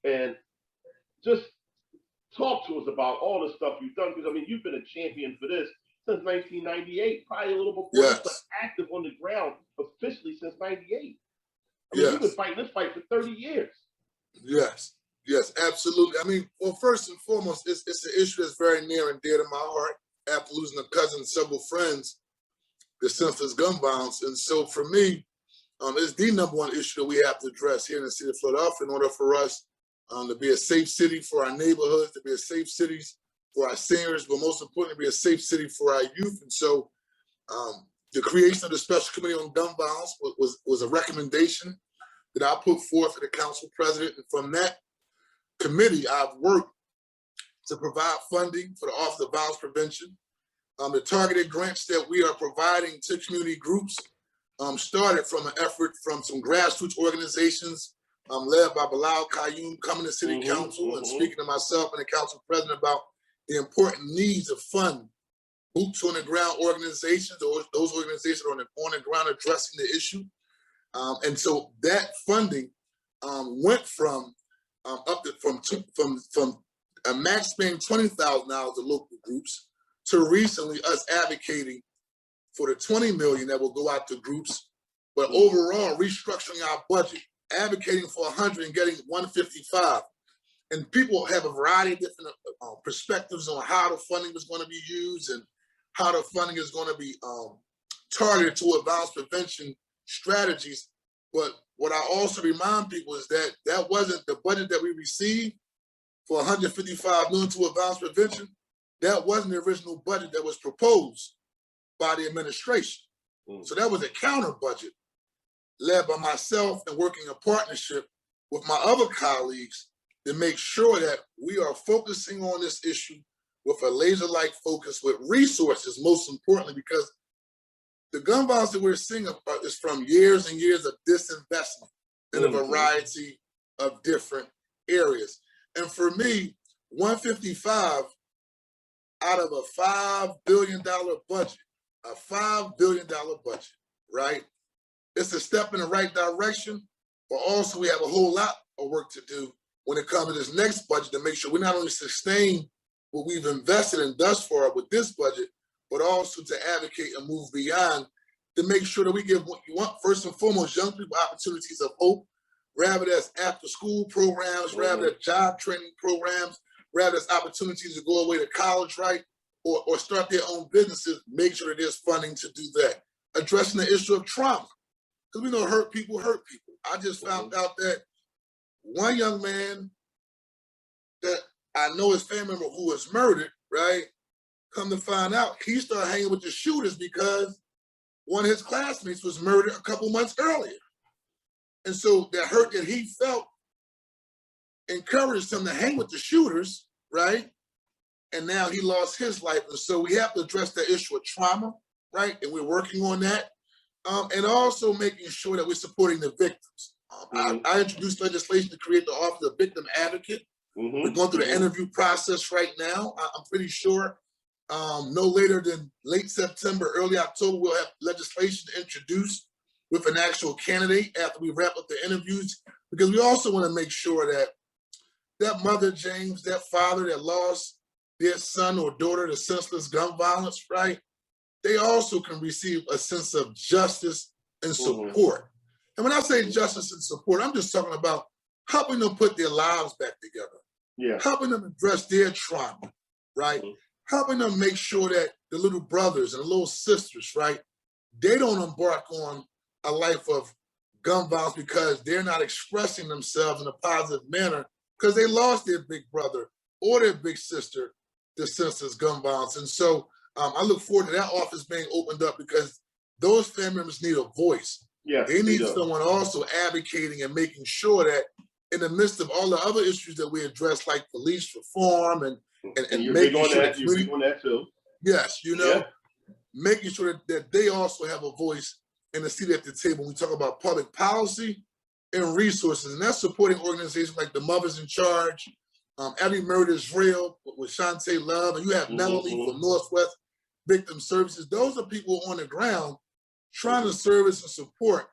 and just talk to us about all the stuff you've done. Because I mean, you've been a champion for this since 1998, probably a little before this, but active on the ground officially since '98. I mean, you've been fighting this fight for 30 years. Yes, absolutely. I mean, well, first and foremost, it's an issue that's very near and dear to my heart. After losing a cousin and several friends, the senseless gun violence, and so for me, it's the number one issue that we have to address here in the city of Philadelphia in order for us to be a safe city for our neighborhoods, to be a safe city for our seniors, but most importantly, be a safe city for our youth. And so the creation of the Special Committee on Gun Violence was a recommendation that I put forth to the council president. And from that committee, I've worked to provide funding for the Office of Violence Prevention. The targeted grants that we are providing to community groups started from an effort from some grassroots organizations led by Bilal Qayyum coming to city council and speaking to myself and the council president about the important needs of fund boots on the ground organizations, or those organizations on the ground addressing the issue. And so that funding went from a max paying $20,000 to local groups to recently us advocating for the $20 million that will go out to groups, but overall restructuring our budget, advocating for 100 and getting 155. And people have a variety of different perspectives on how the funding is going to be used and how the funding is going to be targeted toward violence prevention strategies. But what I also remind people is that that wasn't the budget that we received for 155 million toward violence prevention. That wasn't the original budget that was proposed by the administration. So that was a counter budget led by myself and working in partnership with my other colleagues to make sure that we are focusing on this issue with a laser-like focus with resources, most importantly, because the gun violence that we're seeing is from years and years of disinvestment in a variety of different areas. And for me, 155 out of a $5 billion budget, right? It's a step in the right direction, but also we have a whole lot of work to do when it comes to this next budget to make sure we not only sustain what we've invested in thus far with this budget, but also to advocate and move beyond to make sure that we give what you want, first and foremost, young people opportunities of hope, rather that's after school programs, rather that's job training programs, rather that's opportunities to go away to college, right? Or start their own businesses, make sure that there's funding to do that. Addressing the issue of trauma, because we know hurt people hurt people. I just found out that one young man that I know his family member who was murdered, right? Come to find out, he started hanging with the shooters because one of his classmates was murdered a couple months earlier. And so that hurt that he felt encouraged him to hang with the shooters, right? And now he lost his life. And so we have to address that issue of trauma, right? And we're working on that. And also making sure that we're supporting the victims. I introduced legislation to create the Office of Victim Advocate. We're going through the interview process right now. I'm pretty sure no later than late September, early October, we'll have legislation introduced with an actual candidate after we wrap up the interviews, because we also want to make sure that that mother, James, that father that lost their son or daughter to senseless gun violence, right? They also can receive a sense of justice and support. And when I say justice and support, I'm just talking about helping them put their lives back together, helping them address their trauma, right? Helping them make sure that the little brothers and the little sisters, right, they don't embark on a life of gun violence because they're not expressing themselves in a positive manner because they lost their big brother or their big sister to senseless gun violence. And so I look forward to that office being opened up because those family members need a voice. They need someone also advocating and making sure that in the midst of all the other issues that we address, like police reform and making sure that you're big on that too. Yes, you know, making sure that they also have a voice and a seat at the table when we talk about public policy and resources. And that's supporting organizations like the Mothers in Charge, Every Murder is Real with Shantae Love, and you have Melanie from Northwest Victim Services. Those are people on the ground trying to service and support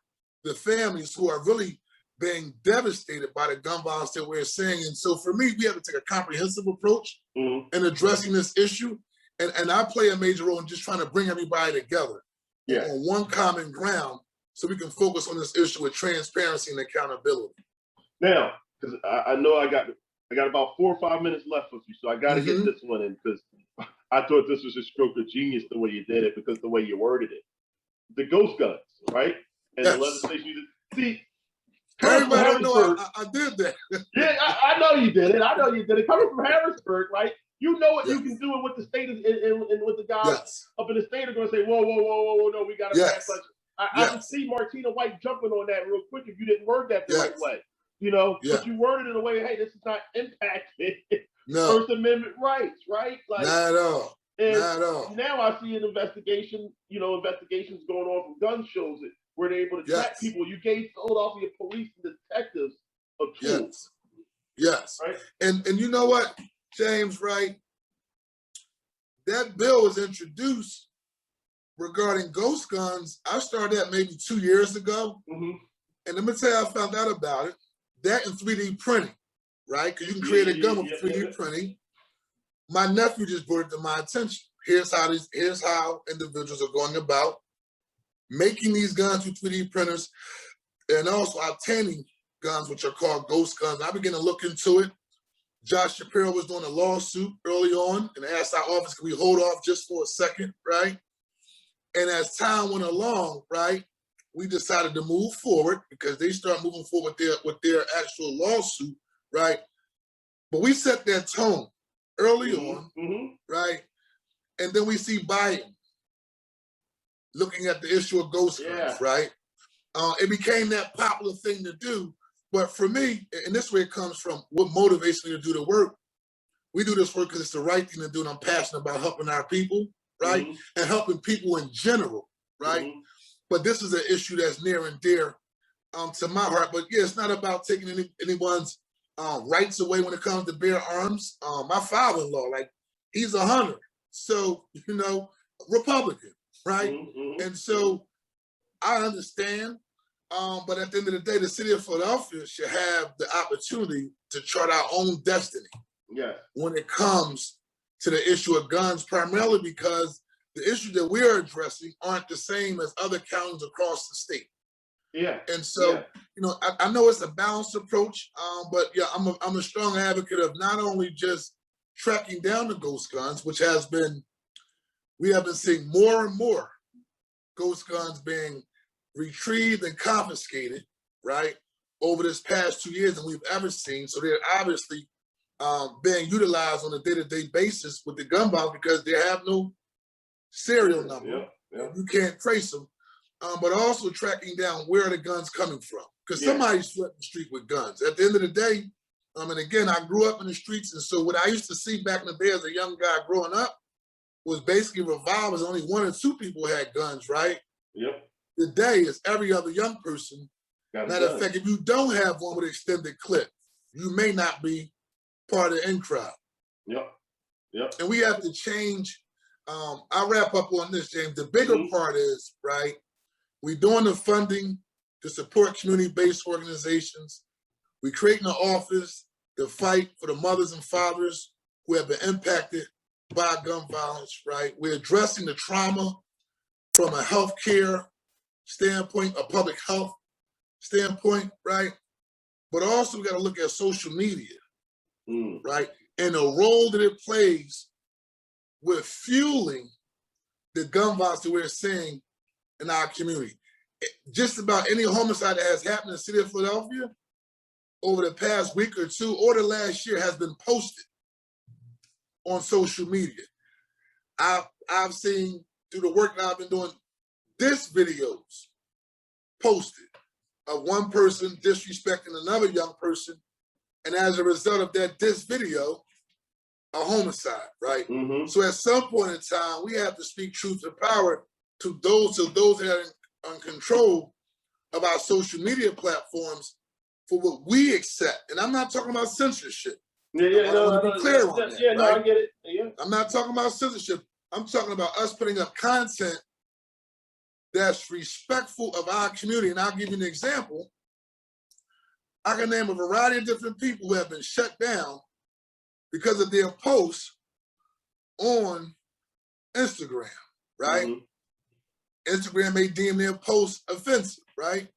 the families who are really being devastated by the gun violence that we're seeing. And so for me, we have to take a comprehensive approach in addressing this issue. And I play a major role in just trying to bring everybody together on one common ground so we can focus on this issue with transparency and accountability. Now, because I know I got about 4 or 5 minutes left with you, so I got to get this one in because I thought this was a stroke of genius the way you did it because the way you worded it. The ghost guns, right? And the legislation. See, everybody don't know I did that. Yeah, I know you did it. I know you did it. Coming from Harrisburg, right? You know what you can do, and what the state is, and what the guys up in the state are going to say. Whoa, no, we got to pass budget. I can see Martina White jumping on that real quick if you didn't word that the right way. You know, but you worded it in a way, hey, this is not impacting First Amendment rights, right? Like, not at all. And not at all. Now I see an investigation, investigations going on from gun shows where they're able to track people. You gave Philadelphia police and detectives a tool. Yes. Right? And you know what, James, right? That bill was introduced regarding ghost guns. I started that maybe 2 years ago. And let me tell you how I found out about it. That and 3D printing, right? Because you can create a gun with 3D printing. My nephew just brought it to my attention. Here's how individuals are going about making these guns with 3D printers and also obtaining guns, which are called ghost guns. I began to look into it. Josh Shapiro was doing a lawsuit early on and asked our office, can we hold off just for a second, right? And as time went along, right, we decided to move forward because they start moving forward with their actual lawsuit, right? But we set that tone early on, right? And then we see Biden looking at the issue of ghost guns, right? It became that popular thing to do. But for me, and this is where it comes from, what motivates me to do the work, we do this work because it's the right thing to do, and I'm passionate about helping our people, right? And helping people in general, right? But this is an issue that's near and dear to my heart. But yeah, it's not about taking anyone's rights away when it comes to bear arms. My father-in-law, like, he's a hunter. So, Republican, right? And so I understand. But at the end of the day, the city of Philadelphia should have the opportunity to chart our own destiny when it comes to the issue of guns, primarily because the issues that we're addressing aren't the same as other counties across the state. And so, I know it's a balanced approach, but yeah, I'm a strong advocate of not only just tracking down the ghost guns, which we have been seeing more and more ghost guns being retrieved and confiscated, right, over this past 2 years than we've ever seen. So they're obviously being utilized on a day-to-day basis with the gun violence because they have no serial number. You can't trace them. But also tracking down where are the guns coming from. Because somebody's flooding the street with guns. At the end of the day, and again, I grew up in the streets, and so what I used to see back in the day as a young guy growing up was basically revolvers. Only 1 or 2 people had guns, right? Today is every other young person. Matter of fact, if you don't have one with extended clip, you may not be part of the in crowd. And we have to change. I'll wrap up on this, James. The bigger part is, right, we're doing the funding to support community-based organizations. We're creating an office to fight for the mothers and fathers who have been impacted by gun violence, right? We're addressing the trauma from a healthcare standpoint, a public health standpoint, right? But also we got to look at social media, right? And the role that it plays with fueling the gun violence that we're seeing in our community. Just about any homicide that has happened in the city of Philadelphia over the past week or 2 or the last year has been posted on social media. I've seen through the work that I've been doing, this videos posted of one person disrespecting another young person, and as a result of that video, a homicide, right? So at some point in time, we have to speak truth to power to those that are in control of our social media platforms for what we accept. And I'm not talking about censorship. I want to be clear on that. Right? No, I get it. I'm not talking about censorship. I'm talking about us putting up content that's respectful of our community. And I'll give you an example. I can name a variety of different people who have been shut down because of their posts on Instagram, right? Instagram may deem their posts offensive, right?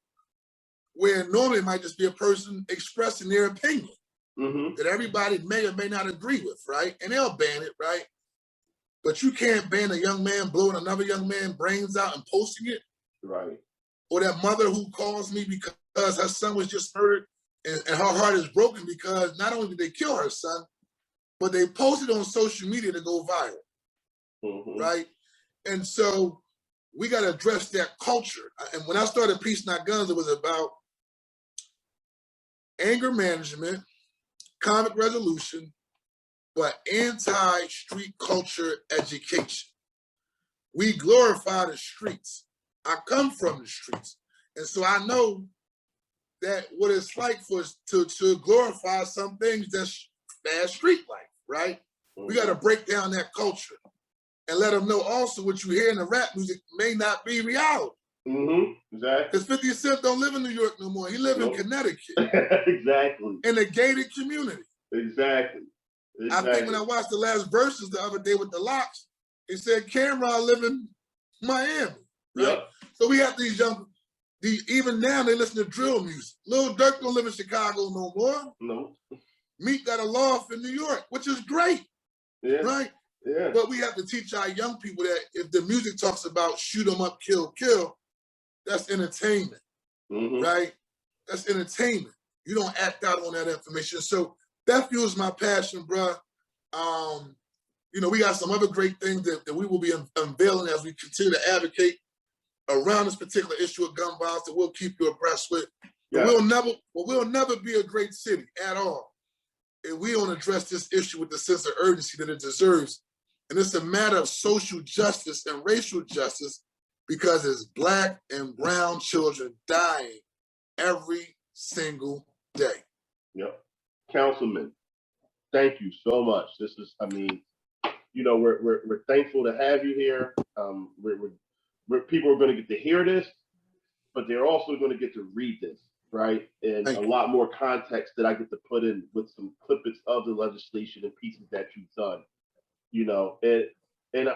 Where normally it might just be a person expressing their opinion that everybody may or may not agree with, right? And they'll ban it, right? But you can't ban a young man blowing another young man's brains out and posting it. Right. Or that mother who calls me because her son was just murdered and her heart is broken because not only did they kill her son, but they posted on social media to go viral, right? And so we got to address that culture. And when I started Peace Not Guns, it was about anger management, conflict resolution, but anti-street culture education. We glorify the streets. I come from the streets. And so I know that what it's like for us to glorify some things that's bad street life, right? We got to break down that culture and let them know also what you hear in the rap music may not be reality. Exactly. Because 50 Cent don't live in New York no more. He live in Connecticut. Exactly. In a gated community. Exactly. I think when I watched the last verses the other day with the Locks, he said Cameron live in Miami, right? So we have these young, even now they listen to drill music. Lil Durk don't live in Chicago no more. No. Meek got a loft in New York, which is great, right? Yeah. But we have to teach our young people that if the music talks about shoot 'em up, kill, kill, that's entertainment, right? That's entertainment. You don't act out on that information. So that fuels my passion, bro. You know, we got some other great things that we will be unveiling as we continue to advocate around this particular issue of gun violence that we'll keep you abreast with. But we'll never be a great city at all if we don't address this issue with the sense of urgency that it deserves. And it's a matter of social justice and racial justice because it's Black and brown children dying every single day. Yep. Councilman, thank you so much. This is, I mean, you know, we're thankful to have you here. People are going to get to hear this, but they're also going to get to read this, right? And a lot more context that I get to put in with some snippets of the legislation and pieces that you've done, you know. And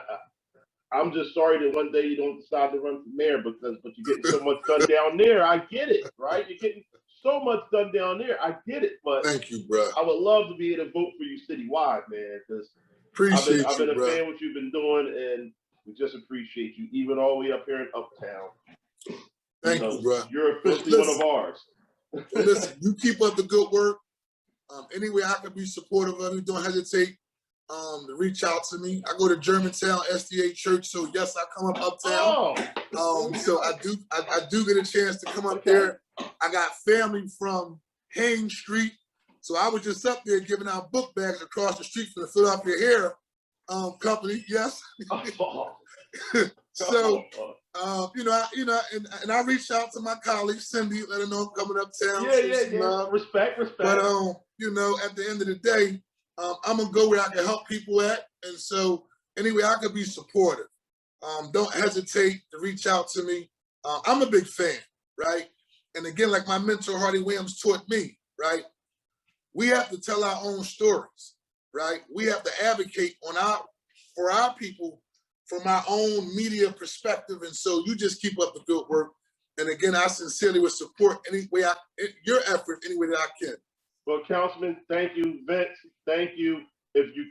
I'm just sorry that one day you don't decide to run for mayor but you're getting so much done down there. I get it, right? You're getting so much done down there. I get it, but thank you, bro. I would love to be able to vote for you citywide, man, because I've been a fan of what you've been doing, and we just appreciate you, even all the way up here in Uptown. Thank you, bro. You're officially one of ours. Listen, you keep up the good work. Any way I can be supportive of you, don't hesitate to reach out to me. I go to Germantown SDA Church, so yes, I come up Uptown. So I do get a chance to come up there. I got family from Haynes Street, so I was just up there giving out book bags across the street from the Philadelphia Hair Company. Yes. So you know, and I reached out to my colleague Cindy, let her know I'm coming uptown. Yeah. Respect. But you know, at the end of the day, I'm gonna go where I can help people at, and so anyway, I could be supportive. Don't hesitate to reach out to me. I'm a big fan, right? And again, like my mentor Hardy Williams taught me, right? We have to tell our own stories, right? We have to advocate for our people from our own media perspective. And so you just keep up the good work. And again, I sincerely would support your effort any way that I can. Well, Councilman, thank you. Vince, thank you. If you